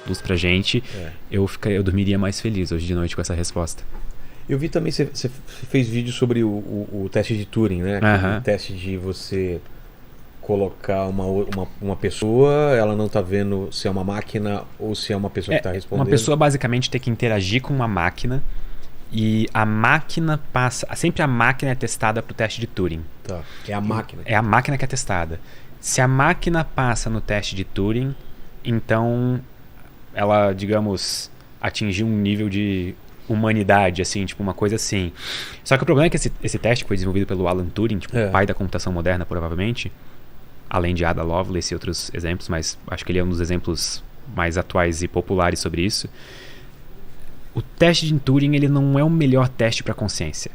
luz pra gente, eu dormiria mais feliz hoje de noite com essa resposta. Eu vi também, você fez vídeo sobre o teste de Turing, né? O teste de você colocar uma pessoa, ela não tá vendo se é uma máquina ou se é uma pessoa que tá respondendo. Uma pessoa basicamente tem que interagir com uma máquina e a máquina passa... Sempre a máquina é testada pro teste de Turing. Tá. É a máquina. É a máquina que é testada. Se a máquina passa no teste de Turing, então ela, digamos, atingiu um nível de humanidade, assim, tipo uma coisa assim. Só que o problema é que esse teste foi desenvolvido pelo Alan Turing, tipo, o pai da computação moderna, provavelmente, além de Ada Lovelace e outros exemplos, mas acho que ele é um dos exemplos mais atuais e populares sobre isso. O teste de Turing, ele não é o melhor teste para consciência.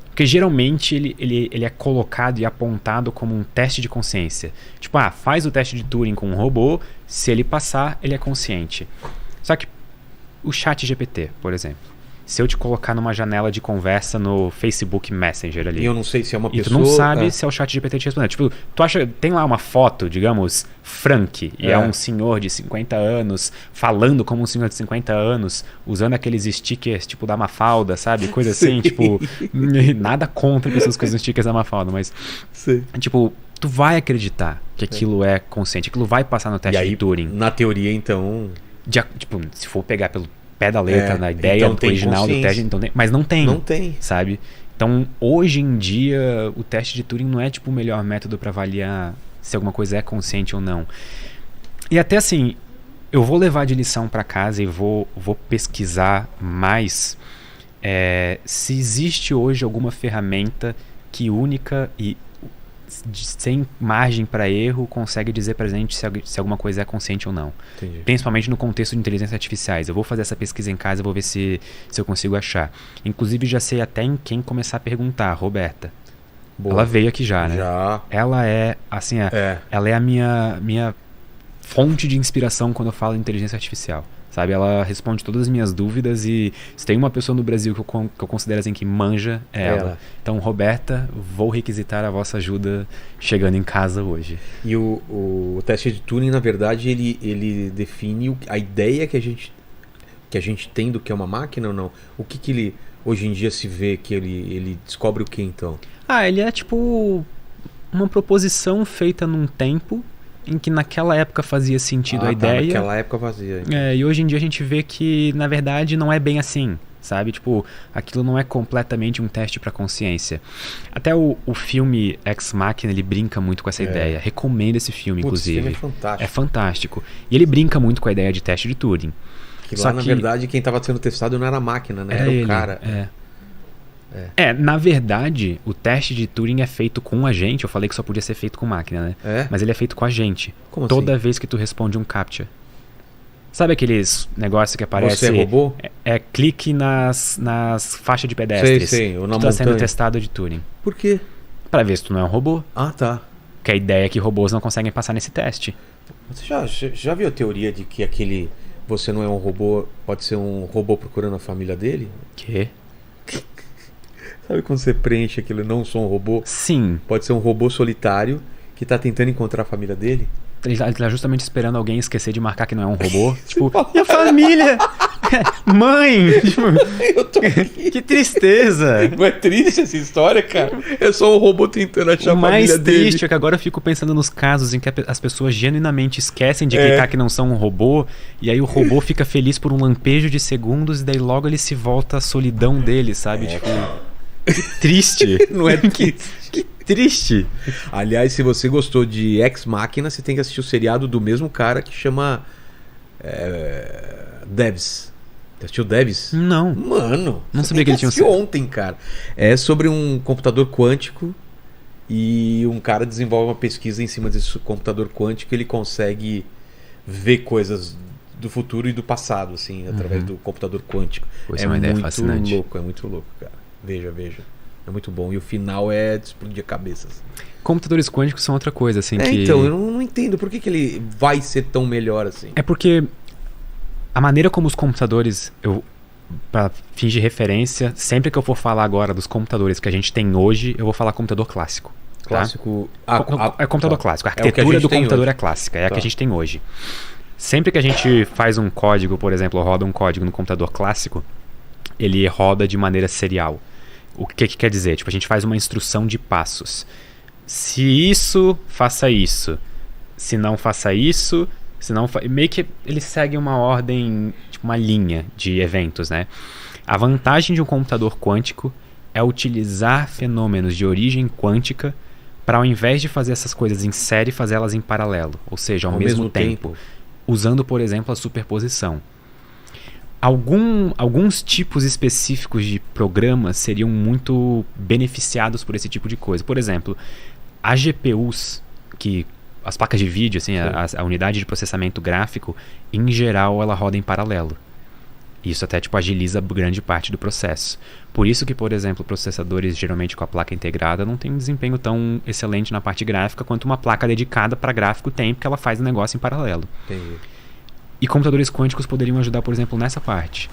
Porque geralmente ele é colocado e apontado como um teste de consciência. Tipo, faz o teste de Turing com um robô, se ele passar, ele é consciente. Só que o ChatGPT, por exemplo, se eu te colocar numa janela de conversa no Facebook Messenger ali... E eu não sei se é uma pessoa... E tu não sabe se é o ChatGPT te respondendo. Tipo, tu acha... Tem lá uma foto, digamos, Frank, e é um senhor de 50 anos, falando como um senhor de 50 anos, usando aqueles stickers, tipo, da Mafalda, sabe? Coisa assim, tipo... Nada contra pessoas com os stickers da Mafalda, mas... Sim. Tipo, tu vai acreditar que aquilo é consciente, aquilo vai passar no teste de Turing. Na teoria, então... Tipo, se for pegar pelo pé da letra, na ideia então original do teste, então mas não tem. Não tem. Sabe? Então, hoje em dia, o teste de Turing não é tipo o melhor método para avaliar se alguma coisa é consciente ou não. E até assim, eu vou levar de lição para casa e vou pesquisar mais se existe hoje alguma ferramenta que única e sem margem para erro consegue dizer pra gente se alguma coisa é consciente ou não. Entendi. Principalmente no contexto de inteligências artificiais. Eu vou fazer essa pesquisa em casa e vou ver se eu consigo achar. Inclusive já sei até em quem começar a perguntar. Roberta. Boa. Ela veio aqui já, né? Já. Ela é assim, ela é a minha fonte de inspiração quando eu falo em inteligência artificial. Sabe, ela responde todas as minhas dúvidas e se tem uma pessoa no Brasil que eu considero assim que manja, é ela. Então, Roberta, vou requisitar a vossa ajuda chegando em casa hoje. E o teste de Turing, na verdade, ele define a ideia que a gente tem do que é uma máquina ou não? O que ele, hoje em dia, se vê que ele descobre o que, então? Ele é tipo uma proposição feita num tempo em que naquela época fazia sentido a ideia. Naquela época fazia. E hoje em dia a gente vê que, na verdade, não é bem assim, sabe? Tipo, aquilo não é completamente um teste para consciência. Até o filme Ex Machina, ele brinca muito com essa ideia. Recomendo esse filme, inclusive. Esse filme é fantástico. É fantástico. E ele brinca muito com a ideia de teste de Turing. Só que, na verdade, quem estava sendo testado não era a máquina, né? Era o cara. Na verdade, o teste de Turing é feito com a gente. Eu falei que só podia ser feito com máquina, né? Mas ele é feito com a gente. Como toda assim? Vez que tu responde um CAPTCHA. Sabe aqueles negócios que aparece? Você é robô? Clique nas faixas de pedestres. Sei, ou na tu tá sendo testado de Turing. Por quê? Pra ver se tu não é um robô. Tá. Porque a ideia é que robôs não conseguem passar nesse teste. Você já viu a teoria de que aquele você não é um robô, pode ser um robô procurando a família dele? Quê? Sabe quando você preenche aquilo, não sou um robô? Sim. Pode ser um robô solitário que tá tentando encontrar a família dele? Ele tá justamente esperando alguém esquecer de marcar que não é um robô. Tipo, e a família? Mãe! Tipo, eu tô aqui. Que tristeza! Não é triste essa história, cara? É só um robô tentando achar a família dele. O mais triste é que agora eu fico pensando nos casos em que as pessoas genuinamente esquecem de clicar que não são um robô, e aí o robô fica feliz por um lampejo de segundos, e daí logo ele se volta à solidão dele, sabe? Tipo... Que triste. Não é que triste. Aliás, se você gostou de Ex Machina, você tem que assistir o seriado do mesmo cara que chama Devs. Você assistiu Devs? Não. Mano, não sabia que ele tinha ontem, cara. É sobre um computador quântico e um cara desenvolve uma pesquisa em cima desse computador quântico e ele consegue ver coisas do futuro e do passado, assim, através do computador quântico. É uma ideia fascinante. É muito louco, cara. Veja. É muito bom. E o final é de explodir a cabeça. Assim. Computadores quânticos são outra coisa, assim, que... Então, eu não entendo por que ele vai ser tão melhor assim. É porque a maneira como os computadores... Pra fins de referência, sempre que eu for falar agora dos computadores que a gente tem hoje, eu vou falar computador clássico. Clássico... É computador clássico. A arquitetura do computador é clássica. É a que a gente tem hoje. Sempre que a gente faz um código, por exemplo, roda um código no computador clássico, ele roda de maneira serial. O que quer dizer? Tipo, a gente faz uma instrução de passos. Se isso, faça isso. Se não, faça isso. Se não, meio que ele segue uma ordem, tipo uma linha de eventos, né? A vantagem de um computador quântico é utilizar fenômenos de origem quântica para, ao invés de fazer essas coisas em série, fazer elas em paralelo. Ou seja, ao mesmo tempo. Usando, por exemplo, a superposição. Alguns tipos específicos de programas seriam muito beneficiados por esse tipo de coisa. Por exemplo, as GPUs, as placas de vídeo, assim, a unidade de processamento gráfico, em geral, ela roda em paralelo. Isso até tipo, agiliza grande parte do processo. Por isso que, por exemplo, processadores geralmente com a placa integrada não tem um desempenho tão excelente na parte gráfica quanto uma placa dedicada para gráfico tem, porque ela faz o negócio em paralelo. Entendi. E computadores quânticos poderiam ajudar, por exemplo, nessa parte.